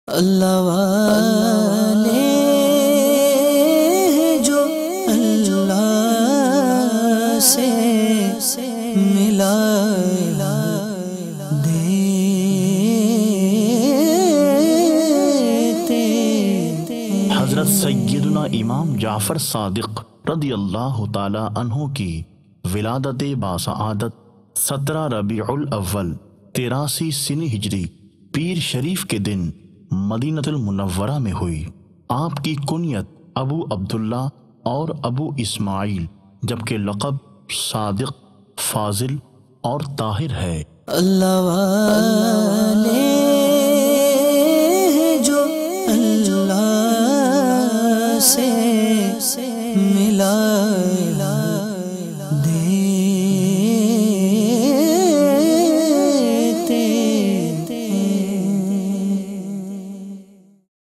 اللہ والے جو اللہ سے ملا دیتے۔ حضرت سیدنا امام جعفر صادق رضی اللہ تعالی عنہ کی ولادت باسعادت 17 ربیع الاول 83 سن ہجری پیر شریف کے دن مدینہ المنورہ میں ہوئی۔ آپ کی کنیت ابو عبداللہ اور ابو اسماعیل جبکہ لقب صادق، فاضل اور طاہر ہے۔ اللہ والے